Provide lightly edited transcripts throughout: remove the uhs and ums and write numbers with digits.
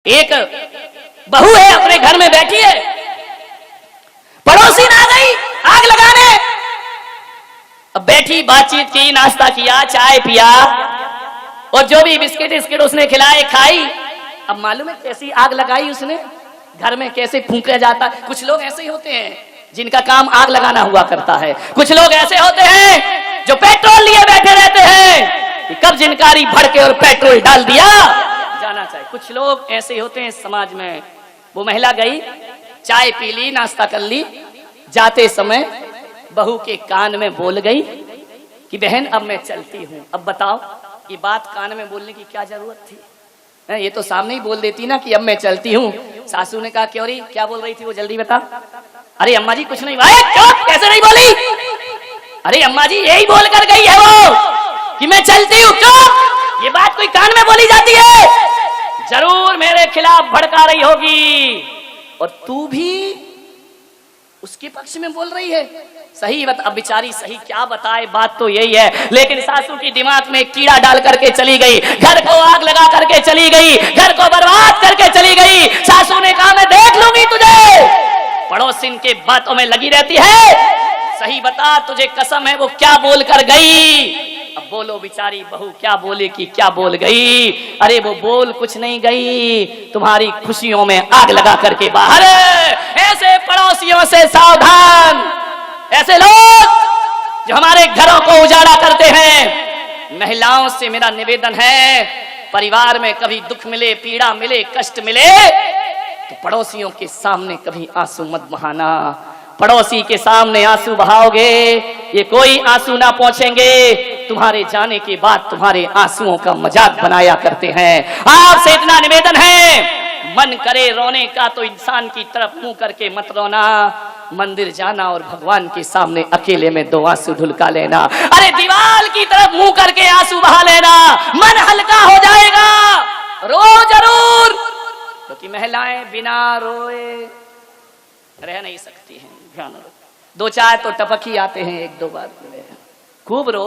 एक बहू है अपने घर में बैठी है, पड़ोसी आ गई आग लगाने। अब बैठी बातचीत की, नाश्ता किया, चाय पिया और जो भी बिस्किट बिस्किट उसने खिलाए खाई। अब मालूम है कैसी आग लगाई उसने, घर में कैसे फूंका जाता है। कुछ लोग ऐसे ही होते हैं जिनका काम आग लगाना हुआ करता है। कुछ लोग ऐसे होते हैं जो पेट्रोल लिए बैठे रहते हैं कि कब जिनकारी भड़के और पेट्रोल डाल दिया जाना चाहिए। कुछ लोग ऐसे होते हैं समाज में। वो महिला गई, चाय पी ली, नाश्ता कर ली, जाते समय बहू के कान में बोल गई कि बहन अब मैं चलती हूँ। अब बताओ ये बात कान में बोलने की क्या जरूरत थी? ये तो सामने ही बोल देती ना कि अब मैं चलती हूँ। सासू ने कहा क्यों रही, क्या बोल रही थी वो, जल्दी बता। अरे अम्मा जी कुछ नहीं। भाई क्यों, कैसे नहीं बोली? अरे अम्मा जी यही बोल कर गई है वो कि मैं चलती हूँ। क्यों, ये बात कोई कान में बोली जाती है? जरूर मेरे खिलाफ भड़का रही होगी और तू भी उसके पक्ष में बोल रही है। सही बता, अब बेचारी सही क्या बताए, बात तो यही है। लेकिन सासू की दिमाग में कीड़ा डाल करके चली गई, घर को आग लगा करके चली गई, घर को बर्बाद करके चली गई। सासू ने कहा मैं देख लूंगी तुझे। पड़ोसिन के बातों में लगी रहती है। सही बता, तुझे कसम है वो क्या बोल कर गई? अब बोलो बेचारी बहू क्या बोले कि क्या बोल गई? अरे वो बोल कुछ नहीं गई, तुम्हारी खुशियों में आग लगा करके बाहर। ऐसे पड़ोसियों से सावधान, ऐसे लोग जो हमारे घरों को उजाड़ा करते हैं। महिलाओं से मेरा निवेदन है, परिवार में कभी दुख मिले, पीड़ा मिले, कष्ट मिले तो पड़ोसियों के सामने कभी आंसू मत बहाना। पड़ोसी के सामने आंसू बहाओगे ये कोई आंसू ना पहुंचेंगे। तुम्हारे जाने के बाद तुम्हारे आंसुओं का मजाक बनाया करते हैं। आपसे इतना निवेदन है, मन करे रोने का तो इंसान की तरफ मुंह करके मत रोना। मंदिर जाना और भगवान के सामने अकेले में दो आंसू ढुलका लेना। अरे दीवार की तरफ मुंह करके आंसू बहा लेना, मन हल्का हो जाएगा। रो जरूर, क्योंकि महिलाएं बिना रोए रह नहीं सकती हैं। ध्यान रखो, दो चार तो टपक ही आते हैं, एक दो बार खूब रो,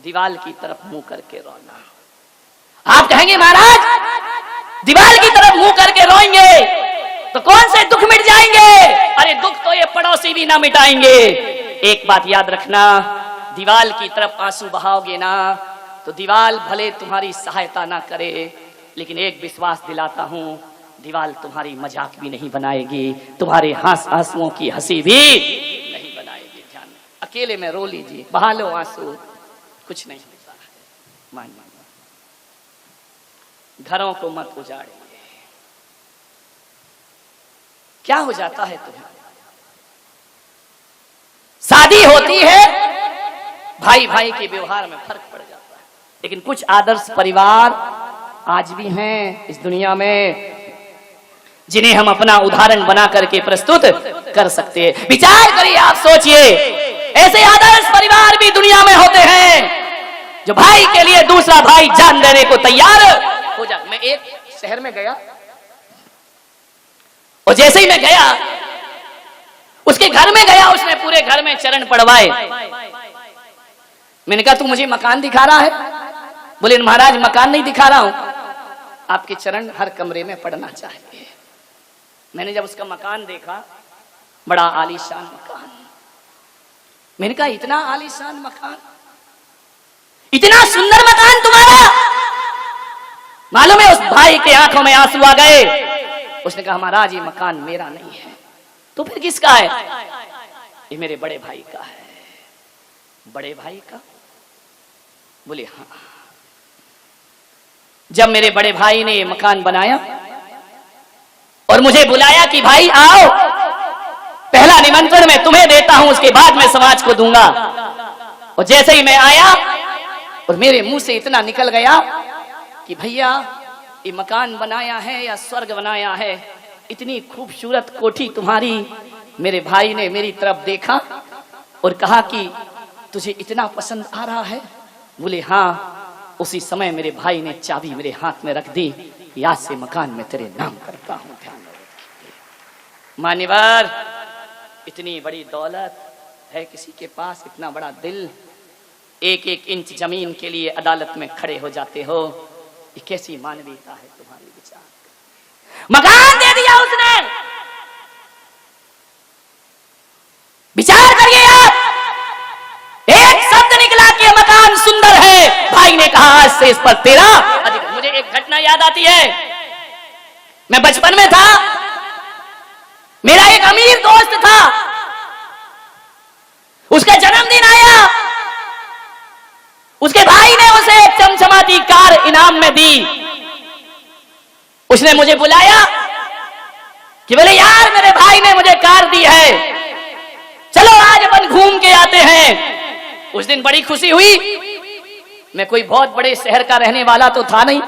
दीवार की तरफ मुंह करके रोना। आप कहेंगे महाराज दीवार की तरफ मुंह करके रोएंगे तो कौन से दुख मिट जाएंगे? अरे दुख तो ये पड़ोसी भी ना मिटाएंगे। एक बात याद रखना, दीवार की तरफ आंसू बहाओगे ना तो दीवार भले तुम्हारी सहायता ना करे, लेकिन एक विश्वास दिलाता हूं, दीवार तुम्हारी मजाक भी नहीं बनाएगी, तुम्हारे आंसुओं की हंसी भी नहीं बनाएगी। ध्यान, अकेले में रो लीजिए, बहा लो आंसू, कुछ नहीं होता है। मान घरों को मत उजाड़िए। क्या हो जाता है तुम्हें? शादी होती है, भाई भाई के व्यवहार में फर्क पड़ जाता है, लेकिन कुछ आदर्श परिवार आज भी हैं इस दुनिया में जिन्हें हम अपना उदाहरण बना करके प्रस्तुत कर सकते हैं। विचार करिए, आप सोचिए, ऐसे आदर्श परिवार भी दुनिया में होते हैं जो भाई के लिए दूसरा भाई जान देने को तैयार हो जाए। मैं एक शहर में गया और जैसे ही मैं गया उसके घर में गया, उसने पूरे घर में चरण पड़वाए। मैंने कहा तू मुझे मकान दिखा रहा है? बोले महाराज मकान नहीं दिखा रहा हूं, आपके चरण हर कमरे में पड़ना चाहिए। मैंने जब उसका मकान देखा, बड़ा आलीशान मकान, मैंने कहा इतना आलीशान मकान, इतना सुंदर मकान तुम्हारा? मालूम है उस भाई के आंखों में आंसू आ गए। उसने कहा महाराज ये मकान मेरा नहीं है। तो फिर किसका है? ये मेरे बड़े भाई का है। बड़े भाई का? बोले हाँ। जब मेरे बड़े भाई ने ये मकान बनाया और मुझे बुलाया कि भाई आओ, पहला निमंत्रण मैं तुम्हें देता हूं, उसके बाद मैं समाज को दूंगा। और जैसे ही मैं आया और मेरे मुंह से इतना निकल गया कि भैया ये मकान बनाया है या स्वर्ग बनाया है, इतनी खूबसूरत कोठी तुम्हारी। मेरे भाई ने मेरी तरफ देखा और कहा कि तुझे इतना पसंद आ रहा है? बोले हाँ। उसी समय मेरे भाई ने चाबी मेरे हाथ में रख दी, आज से मकान में तेरे नाम करता हूं। ध्यान मान्यवर, इतनी बड़ी दौलत है किसी के पास, इतना बड़ा दिल, एक एक इंच जमीन के लिए अदालत में खड़े हो जाते हो, ये कैसी मानवीयता है तुम्हारी? विचार मकान दे दिया उसने। विचार करिए आप, एक शब्द निकला कि मकान सुंदर है। भाई ने कहा आज से इस पर तेरा अधिकार। मुझे एक घटना याद आती है, मैं बचपन में था, मेरा एक अमीर दोस्त था, उसका जन्मदिन आया, उसके भाई ने उसे एक चमचमाती कार इनाम में दी। उसने मुझे बुलाया कि बोले यार मेरे भाई ने मुझे कार दी है, चलो आज अपन घूम के आते हैं। उस दिन बड़ी खुशी हुई। मैं कोई बहुत बड़े शहर का रहने वाला तो था नहीं,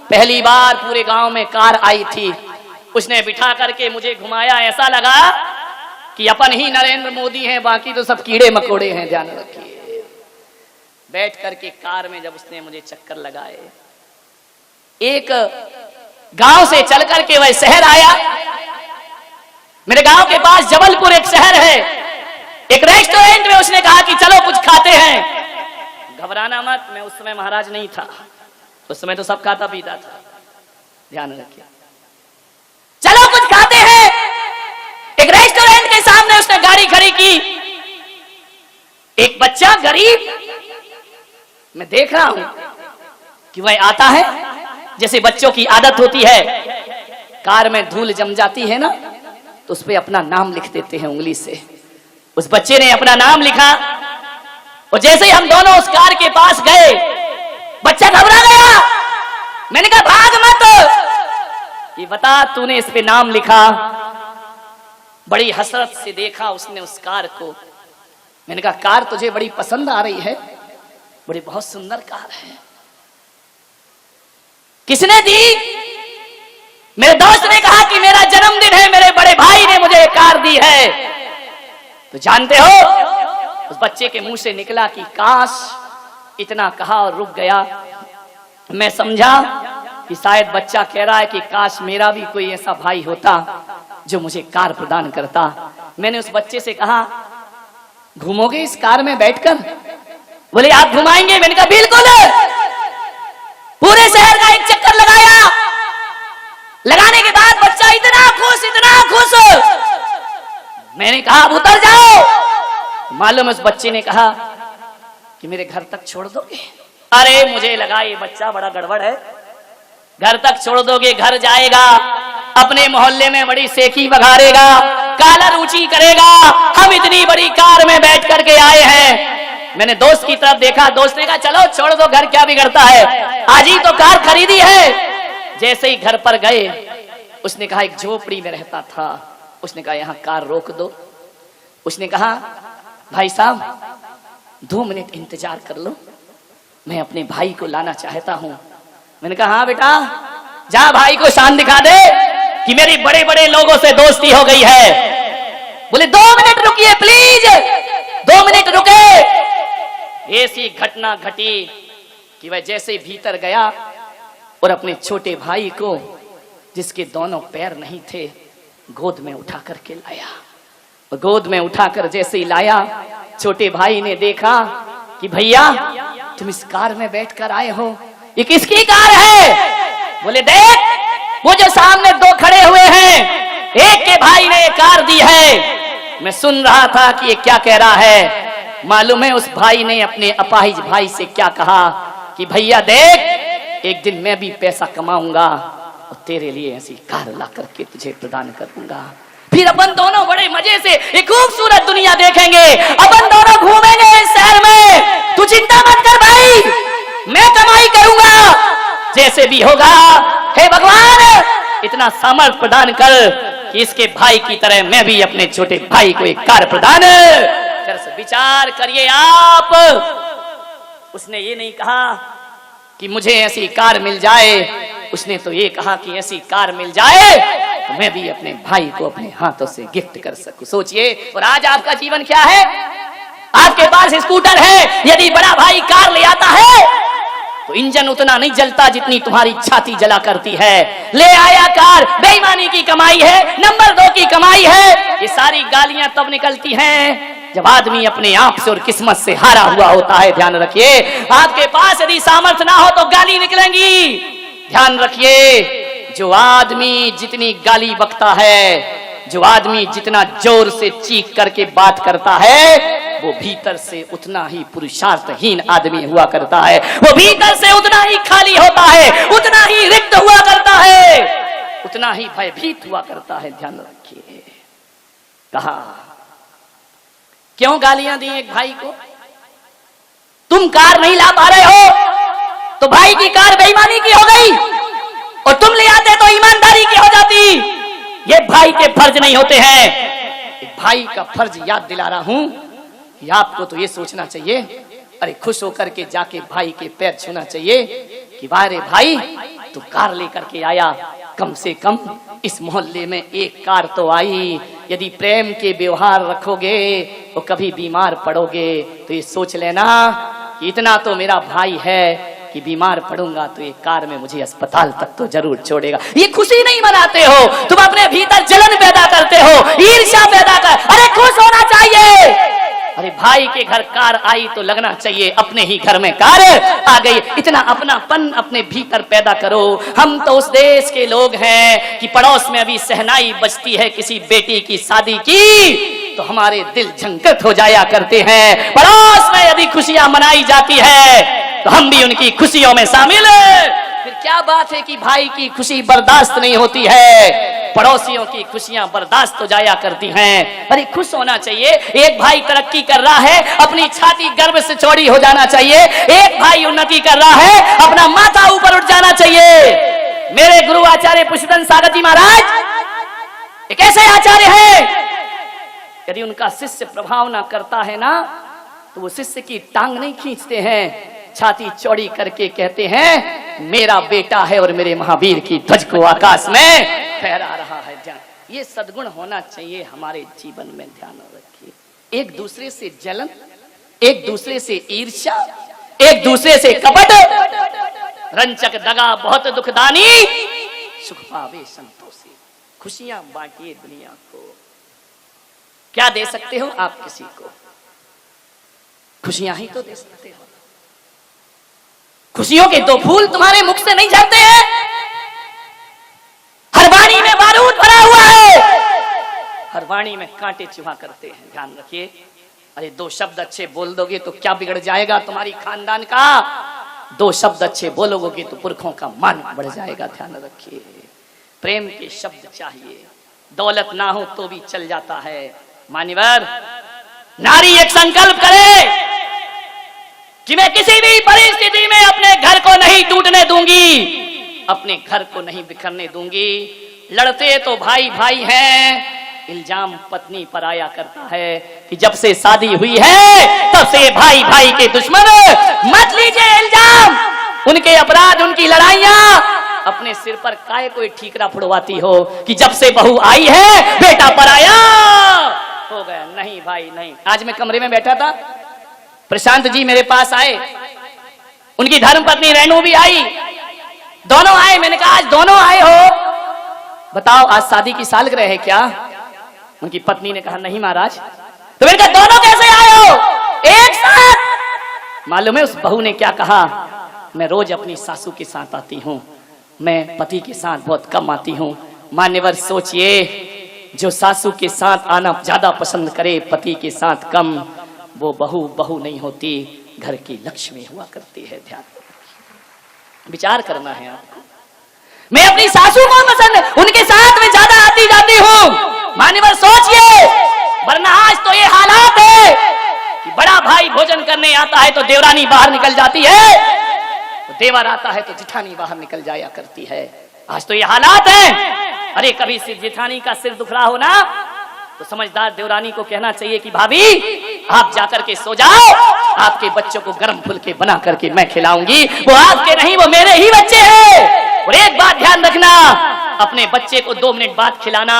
पहली बार पूरे गांव में कार आई थी। उसने बिठा करके मुझे घुमाया, ऐसा लगा कि अपन ही नरेंद्र मोदी हैं, बाकी तो सब कीड़े मकोड़े हैं, ध्यान रखिए। बैठ करके कार में जब उसने मुझे चक्कर लगाए, एक गांव से चल करके वह शहर आया। मेरे गांव के पास जबलपुर एक शहर है, एक रेस्टोरेंट में उसने कहा कि चलो कुछ खाते हैं। घबराना मत, मैं उस समय महाराज नहीं था, उस समय तो सब खाता पीता था, ध्यान रखिए। चलो कुछ खाते हैं। एक रेस्टोरेंट के सामने उसने गाड़ी खड़ी की। एक बच्चा गरीब, मैं देख रहा हूं कि वह आता है, जैसे बच्चों की आदत होती है, कार में धूल जम जाती है ना, तो उस पे अपना नाम लिख देते हैं उंगली से। उस बच्चे ने अपना नाम लिखा और जैसे ही हम दोनों उस कार के पास गए, बच्चा घबरा गया। मैंने कहा भाग मत, ये बता तूने इस पे नाम लिखा। बड़ी हसरत से देखा उसने उस कार को। मैंने कहा कार तुझे बड़ी पसंद आ रही है, बड़ी बहुत सुंदर कार है, किसने दी? मेरे दोस्त ने कहा कि मेरा जन्मदिन है, मेरे बड़े भाई ने मुझे कार दी है। तो जानते हो उस बच्चे के मुंह से निकला कि काश, इतना कहा और रुक गया। मैं समझा कि शायद बच्चा कह रहा है कि काश मेरा भी कोई ऐसा भाई होता जो मुझे कार प्रदान करता। मैंने उस बच्चे से कहा घूमोगे इस कार में बैठकर? बोले आप घुमाएंगे? मैंने कहा बिल्कुल। पूरे शहर का एक चक्कर लगाया। लगाने के बाद बच्चा इतना खुश, इतना खुश। मैंने कहा अब उतर जाओ। मालूम उस बच्चे ने कहा कि मेरे घर तक छोड़ दोगे? अरे मुझे लगा ये बच्चा बड़ा गड़बड़ है, घर तक छोड़ दोगे, घर जाएगा, अपने मोहल्ले में बड़ी सेकी बघारेगा, कालर ऊंची करेगा, हम इतनी बड़ी कार में बैठ करके आए हैं। मैंने दोस्त की तरफ देखा, दोस्त ने कहा चलो छोड़ दो, घर क्या बिगड़ता है, आज ही तो कार खरीदी है। जैसे ही घर पर गए, उसने कहा एक झोपड़ी में रहता था, उसने कहा यहाँ कार रोक दो। उसने कहा भाई साहब 2 मिनट इंतजार कर लो, मैं अपने भाई को लाना चाहता हूं। मैंने कहा हाँ बेटा, जा भाई को शान दिखा दे कि मेरी बड़े बड़े लोगों से दोस्ती हो गई है। बोले 2 मिनट रुकिए प्लीज। 2 मिनट रुके। ऐसी घटना घटी कि वह जैसे भीतर गया और अपने छोटे भाई को, जिसके दोनों पैर नहीं थे, गोद में उठा करके लाया। और गोद में उठाकर जैसे ही लाया, छोटे भाई ने देखा कि भैया तुम इस कार में बैठकर आए हो, ये किसकी कार है? बोले देख वो जो सामने 2 खड़े हुए हैं, एक के भाई ने कार दी है। मैं सुन रहा था कि ये क्या कह रहा है। मालूम है उस भाई ने अपने अपाहिज भाई से क्या कहा कि भैया देख, एक दिन मैं भी पैसा कमाऊंगा और तेरे लिए ऐसी कार ला करके तुझे प्रदान करूंगा, फिर अपन दोनों बड़े मजे से एक खूबसूरत दुनिया देखेंगे, अपन दोनों घूमेंगे इस शहर में, तू चिंता मत कर भाई, मैं कमाई करूंगा, जैसे भी होगा। हे भगवान, इतना सामर्थ्य प्रदान कर कि इसके भाई की तरह मैं भी अपने छोटे भाई को एक कार प्रदान कर। विचार करिए आप, उसने ये नहीं कहा कि मुझे ऐसी कार मिल जाए, उसने तो ये कहा कि ऐसी कार मिल जाए तो मैं भी अपने भाई को अपने हाथों से गिफ्ट कर सकूं। सोचिए। और आज आपका जीवन क्या है? आपके पास स्कूटर है, यदि बड़ा भाई कार ले आता है तो इंजन उतना नहीं जलता जितनी तुम्हारी छाती जला करती है। ले आया कार, बेईमानी की कमाई है, नंबर 2 की कमाई है। ये सारी गालियां तब निकलती हैं जब आदमी अपने आप से और किस्मत से हारा हुआ होता है। ध्यान रखिए, आपके पास यदि सामर्थ्य ना हो तो गाली निकलेंगी। ध्यान रखिए, जो आदमी जितनी गाली बकता है, जो आदमी जितना जोर से चीख करके बात करता है, वो भीतर से उतना ही पुरुषार्थहीन आदमी हुआ करता है। वो भीतर से उतना ही खाली होता है, उतना ही रिक्त हुआ करता है, उतना ही भयभीत हुआ करता है। ध्यान रखिए। कहा क्यों गालियां दी एक भाई को? तुम कार नहीं ला पा रहे हो तो भाई की कार बेईमानी की हो गई, और तुम ले आते तो ईमानदारी की हो जाती। ये भाई के फर्ज नहीं होते हैं। भाई का फर्ज याद दिला रहा हूं कि आपको तो ये सोचना चाहिए, अरे खुश होकर के जाके भाई के पैर छूना चाहिए कि वाह रे भाई तू कार लेकर के आया, कम से कम इस मोहल्ले में एक कार तो आई। यदि प्रेम के व्यवहार रखोगे तो कभी बीमार पड़ोगे तो ये सोच लेना कि इतना तो मेरा भाई है कि बीमार पड़ूंगा तो एक कार में मुझे अस्पताल तक तो जरूर छोड़ेगा। ये खुशी नहीं मनाते हो, तुम अपने भीतर जलन पैदा करते हो, ईर्ष्या पैदा कर। अरे खुश होना चाहिए। अरे भाई के घर कार आई तो लगना चाहिए अपने ही घर में कार आ गई। इतना अपनापन अपने भीतर पैदा करो। हम तो उस देश के लोग हैं कि पड़ोस में अभी सहनाई बजती है किसी बेटी की शादी की तो हमारे दिल झंकृत हो जाया करते हैं। पड़ोस में यदि खुशियां मनाई जाती है तो हम भी उनकी खुशियों में शामिल हैं। फिर क्या बात है कि भाई की खुशी बर्दाश्त नहीं होती है, पड़ोसियों की खुशियां बर्दाश्त हो जाया करती हैं। अरे खुश होना चाहिए। एक भाई तरक्की कर रहा है, अपनी छाती गर्व से चौड़ी हो जाना चाहिए। एक भाई उन्नति कर रहा है, अपना माथा ऊपर उठ जाना चाहिए। मेरे गुरु आचार्य पुष्पचंद सागर जी महाराज एक ऐसे आचार्य हैं, यदि उनका शिष्य प्रभाव ना करता है ना तो वो शिष्य की टांग नहीं खींचते हैं, छाती चौड़ी करके कहते हैं मेरा बेटा है और मेरे महावीर की ध्वज को आकाश में फहरा रहा है। ध्यान, ये सद्गुण होना चाहिए हमारे जीवन में। ध्यान रखिए। एक दूसरे से जलन, एक दूसरे से ईर्ष्या, एक दूसरे से कपट, रंचक दगा बहुत दुखदानी, सुख पावे संतोषी। खुशियां बांटिए दुनिया को। क्या दे सकते हो आप किसी को? खुशियां ही तो दे सकते हो। खुशियों के दो फूल तुम्हारे मुख से नहीं झड़ते हैं। हर वाणी में बारूद भरा हुआ है, हर वाणी में कांटे चुभा करते हैं। ध्यान रखिए। अरे दो शब्द अच्छे बोल दोगे तो क्या बिगड़ जाएगा तुम्हारी खानदान का? दो शब्द अच्छे बोलोगे तो पुरखों का मान बढ़ जाएगा। ध्यान रखिए। प्रेम के शब्द चाहिए। दौलत ना हो तो भी चल जाता है। मान्यवर नारी एक संकल्प करे कि मैं किसी भी परिस्थिति में अपने घर को नहीं टूटने दूंगी, अपने घर को नहीं बिखरने दूंगी। लड़ते तो भाई भाई हैं, इल्जाम पत्नी पर आया करता है कि जब से शादी हुई है तब से भाई भाई के दुश्मन। मत लीजिए इल्जाम, उनके अपराध, उनकी लड़ाइयां अपने सिर पर काहे कोई ठीकरा फुड़वाती हो कि जब से बहू आई है बेटा पराया हो गया। नहीं भाई नहीं। आज मैं कमरे में बैठा था, प्रशांत जी मेरे पास आए, उनकी धर्मपत्नी रेणु भी आई, दोनों आए। मैंने कहा आज दोनों आए हो, बताओ आज शादी की सालगिरह है क्या? उनकी पत्नी ने कहा नहीं महाराज। तो मैंने कहा दोनों कैसे आए हो एक साथ? मालूम है उस बहू ने क्या कहा? मैं रोज अपनी सासू के साथ आती हूँ, मैं पति के साथ बहुत कम आती हूँ। मान्यवर सोचिए, जो सासू के साथ आना ज्यादा पसंद करे, पति के साथ कम, वो बहू बहू नहीं होती, घर की लक्ष्मी हुआ करती है। ध्यान विचार करना है आपको। मैं अपनी सासू को पसंद, उनके साथ में ज्यादा आती जाती हूँ। मान्यवर सोचिए, वरना आज तो ये हालात है कि बड़ा भाई भोजन करने आता है तो देवरानी बाहर निकल जाती है, तो देवर आता है तो जिठानी बाहर निकल जाया करती है। आज तो ये हालात है। अरे कभी सिर्फ जिठानी का सिर दुख रहा हो ना तो समझदार देवरानी को कहना चाहिए कि भाभी आप जाकर के सो जाओ, आपके बच्चों को गर्म फुलके बना करके मैं खिलाऊंगी। वो आपके नहीं, वो मेरे ही बच्चे हैं। और एक बात ध्यान रखना, अपने बच्चे को 2 मिनट बाद खिलाना,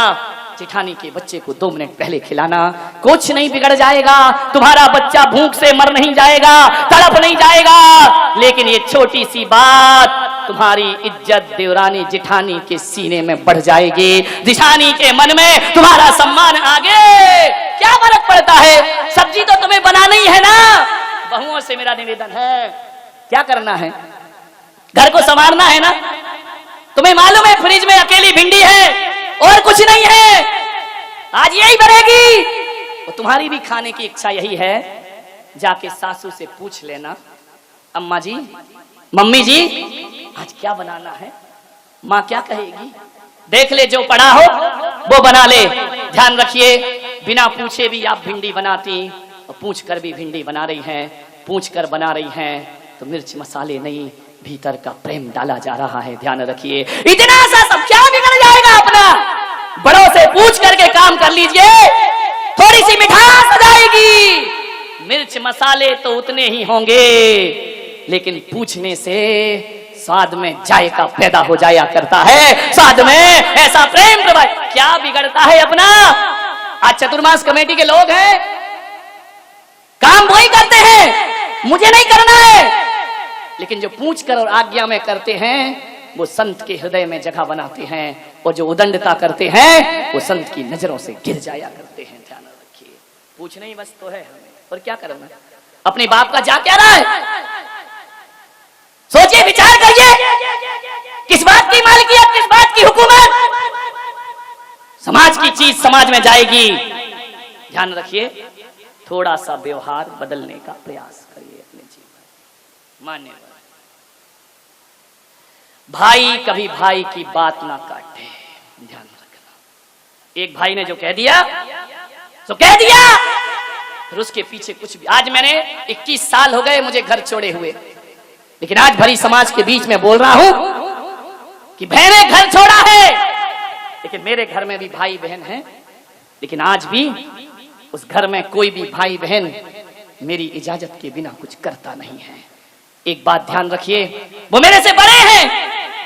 जिठानी के बच्चे को 2 मिनट पहले खिलाना। कुछ नहीं बिगड़ जाएगा, तुम्हारा बच्चा भूख से मर नहीं जाएगा, तड़प नहीं जाएगा। लेकिन ये छोटी सी बात तुम्हारी इज्जत देवरानी जिठानी के सीने में बढ़ जाएगी, जिठानी के मन में तुम्हारा सम्मान आगे। क्या फर्क पड़ता है? सब्जी तो तुम्हें बनाना ही है ना। बहुओं से मेरा निवेदन है, क्या करना है? घर को संवारना है ना। तुम्हें मालूम है फ्रिज में अकेली भिंडी है और कुछ नहीं है, आज यही बनेगी। तो तुम्हारी भी खाने की इच्छा यही है, जाके सासू से पूछ लेना, अम्मा जी, मम्मी जी, आज क्या बनाना है? माँ क्या कहेगी? देख ले, जो पड़ा हो वो बना ले। ध्यान रखिए, बिना पूछे भी आप भिंडी बनाती, और पूछ कर भी भिंडी बना रही हैं, पूछ कर बना रही हैं, तो मिर्च मसाले नहीं, भीतर का प्रेम डाला जा रहा है। ध्यान रखिए, इतना सा सब क्या बिगड़ जाएगा अपना? बड़ों से पूछ करके काम कर लीजिए, थोड़ी सी मिठास आ जाएगी। मिर्च मसाले तो उतने ही होंगे, लेकिन पूछने से स्वाद में जायका पैदा हो जाया करता है, स्वाद में ऐसा प्रेम प्रभाव। क्या बिगड़ता है अपना? आज चतुर्मास कमेटी के लोग हैं, काम वही करते हैं, मुझे नहीं करना है, लेकिन जो पूछ कर और आज्ञा में करते हैं वो संत के हृदय में जगह बनाते हैं, और जो उदंडता करते हैं वो संत की नजरों से गिर जाया करते हैं। ध्यान रखिए, पूछना ही बस तो है हमें, और क्या करना? अपने बाप का जा क्या रहा है? सोचिए, विचार करिए, किस बात की मालिकियत, किस बात की हुकूमत? समाज की चीज समाज में जाएगी। ध्यान रखिए, थोड़ा सा व्यवहार बदलने का प्रयास करिए अपने जीवन। मान्यवर, भाई कभी भाई की बात ना काटे, ध्यान रखना। एक भाई ने जो कह दिया तो कह दिया, फिर उसके पीछे कुछ भी। आज मैंने 21 साल हो गए मुझे घर छोड़े हुए, लेकिन आज भरी समाज के बीच में बोल रहा हूं कि बहने घर छोड़ा है, लेकिन मेरे घर में भी भाई बहन हैं, लेकिन आज भी उस घर में कोई भी भाई बहन मेरी इजाजत के बिना कुछ करता नहीं है। एक बात ध्यान रखिए, वो मेरे से बड़े हैं,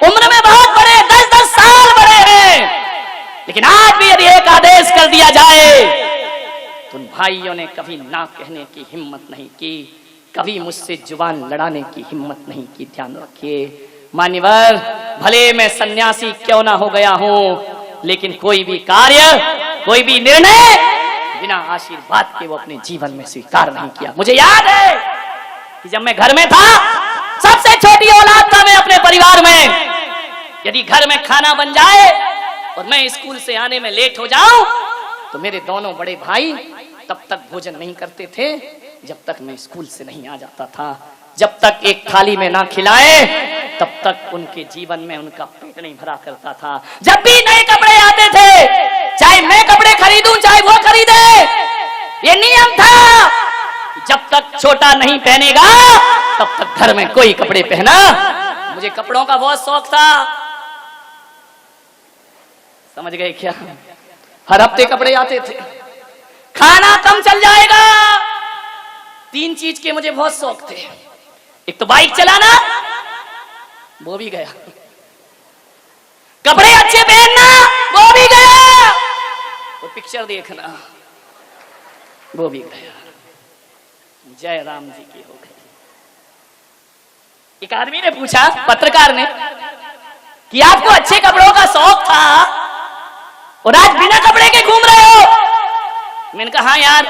उम्र में बहुत बड़े, 10-10 साल बड़े हैं, लेकिन आज भी यदि एक आदेश कर दिया जाए तो उन भाइयों ने कभी ना कहने की हिम्मत नहीं की, कभी मुझसे जुबान लड़ाने की हिम्मत नहीं की। ध्यान रखिए मान्यवर, भले मैं सन्यासी क्यों ना हो गया हूं, लेकिन कोई भी कार्य, कोई भी निर्णय बिना आशीर्वाद के वो अपने जीवन में स्वीकार नहीं किया। मुझे याद है कि जब मैं घर में था, सबसे छोटी औलाद था मैं अपने परिवार में, यदि घर में खाना बन जाए और मैं स्कूल से आने में लेट हो जाऊं तो मेरे दोनों बड़े भाई तब तक भोजन नहीं करते थे जब तक मैं स्कूल से नहीं आ जाता था। जब तक एक थाली में ना खिलाए तब तक उनके जीवन में उनका पेट नहीं भरा करता था। जब भी नए कपड़े आते थे, चाहे मैं कपड़े खरीदूं चाहे वो खरीदे, ये नियम था, जब तक छोटा नहीं पहनेगा तब तक घर में कोई कपड़े पहना। मुझे कपड़ों का बहुत शौक था, समझ गए क्या? हर हफ्ते कपड़े आते थे। खाना कम चल जाएगा, 3 चीज के मुझे बहुत शौक थे। एक तो बाइक चलाना, वो भी गया, कपड़े अच्छे पहनना, वो भी गया, और पिक्चर देखना, वो भी गया। जय राम जी की हो गई। एक आदमी ने पूछा, पत्रकार ने, कि आपको अच्छे कपड़ों का शौक था और आज बिना कपड़े के घूम रहे हो। मैंने कहा हाँ यार,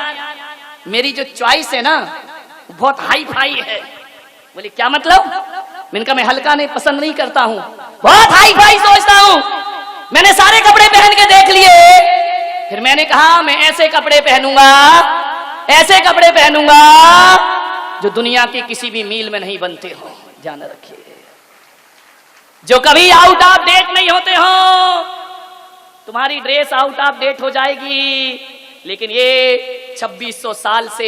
मेरी जो चॉइस है ना बहुत हाई फाई है। बोले क्या मतलब? मैंने कहा मैं हल्का नहीं पसंद नहीं करता हूँ, बहुत हाई फाई सोचता हूँ। मैंने सारे कपड़े पहन के देख लिए, फिर मैंने कहा मैं ऐसे कपड़े पहनूंगा, ऐसे कपड़े पहनूंगा जो दुनिया के किसी भी मील में नहीं बनते हो। ध्यान रखिए, जो कभी आउट ऑफ डेट नहीं होते हो। तुम्हारी ड्रेस आउट ऑफ डेट हो जाएगी, लेकिन ये 2600 साल से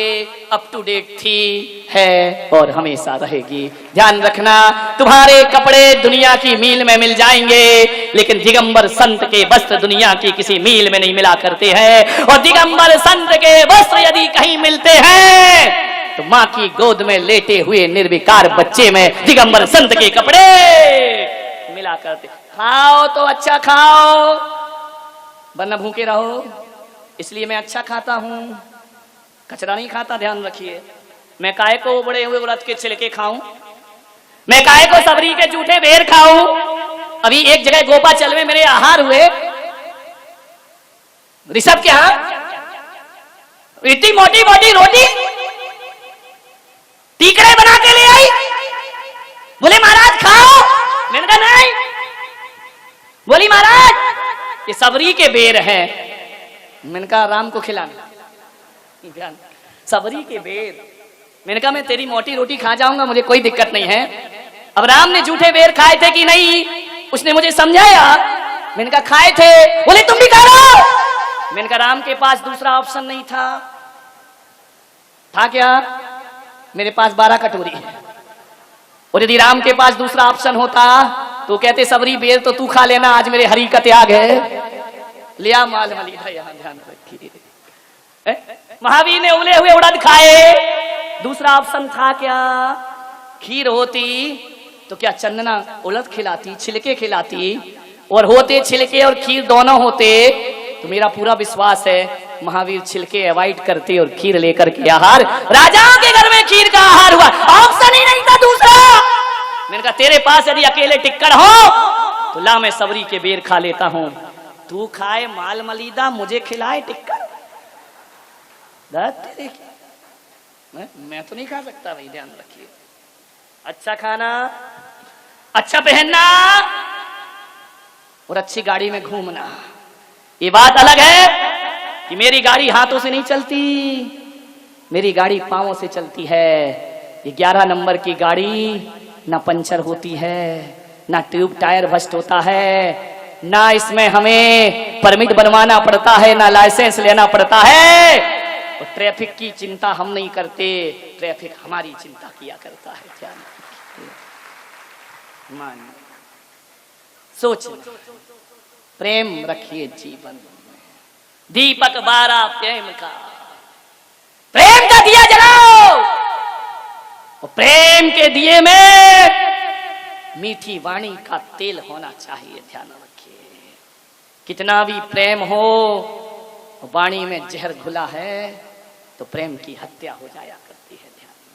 अप टू डेट थी, है और हमेशा रहेगी। ध्यान रखना, तुम्हारे कपड़े दुनिया की मील में मिल जाएंगे, लेकिन दिगंबर संत के वस्त्र दुनिया की किसी मील में नहीं मिला करते हैं। और दिगंबर संत के वस्त्र यदि कहीं मिलते हैं तो माँ की गोद में लेटे हुए निर्विकार बच्चे में दिगंबर संत के कपड़े मिला करते। खाओ तो अच्छा खाओ, वरना भूखे रहो। इसलिए मैं अच्छा खाता हूं, कचरा नहीं खाता। ध्यान रखिए, मैं काहे को बड़े हुए व्रत के छिलके खाऊं, मैं काहे को सबरी के जूठे बेर खाऊं। अभी एक जगह गोपाचल में मेरे आहार हुए, ऋषभ के यहां इतनी मोटी मोटी रोटी टीकड़े बना के ले आई। बोले महाराज खाओ, मैंने कहा नहीं, बोली महाराज ये सबरी के बेर हैं। मैंने कहा राम को खिलाना। सबरी के बेर। मैंने कहा मैं तेरी मोटी रोटी खा जाऊंगा, मुझे कोई दिक्कत नहीं है। अब राम ने झूठे बेर खाए थे कि नहीं, उसने मुझे समझाया। मैंने कहा खाए थे। बोले तुम भी खा लो। मैंने कहा राम के पास दूसरा ऑप्शन नहीं था। था क्या? मेरे पास 12 कटोरी है, और यदि राम के पास दूसरा ऑप्शन होता तो कहते सबरी बेर तो तू खा लेना, आज मेरे हरि का त्याग है। लिया माल मलीदा यहां ध्यान रखिए। महावीर ने उबले हुए उड़द खाए। दूसरा ऑप्शन था क्या? खीर होती तो क्या चंदना उड़द खिलाती, छिलके खिलाती, और होते छिलके और खीर दोनों होते तो मेरा पूरा विश्वास है महावीर छिलके अवॉइड करते और खीर लेकर के आहार। राजाओं के घर में खीर का आहार हुआ, ऑप्शन ही नहीं था दूसरा। मैंने कहा तेरे पास यदि अकेले टिक्कड़ हो तो ला मैं सबरी के बेर खा लेता हूं, तू खाए माल मलीदा, मुझे खिलाए टिक्कड़। मैं तो नहीं खा सकता भाई, ध्यान रखिए। अच्छा खाना, अच्छा पहनना और अच्छी गाड़ी में घूमना, ये बात अलग है कि मेरी गाड़ी हाथों से नहीं चलती, मेरी गाड़ी पांवों से चलती है। ये 11 नंबर की गाड़ी ना पंचर होती है, ना ट्यूब टायर बस्ट होता है, ना इसमें हमें परमिट बनवाना पड़ता है, ना लाइसेंस लेना पड़ता है। और ट्रैफिक की चिंता हम नहीं करते, ट्रैफिक हमारी चिंता किया करता है। ध्यान मान सोच, प्रेम रखिए जीवन में। दीपक 12 प्रेम का, प्रेम का दिया जलाओ, और प्रेम के दिए में मीठी वाणी का तेल होना चाहिए। ध्यान रखिए, कितना भी प्रेम हो, वाणी में जहर घुला है तो प्रेम की हत्या हो जाया करती है। ध्यान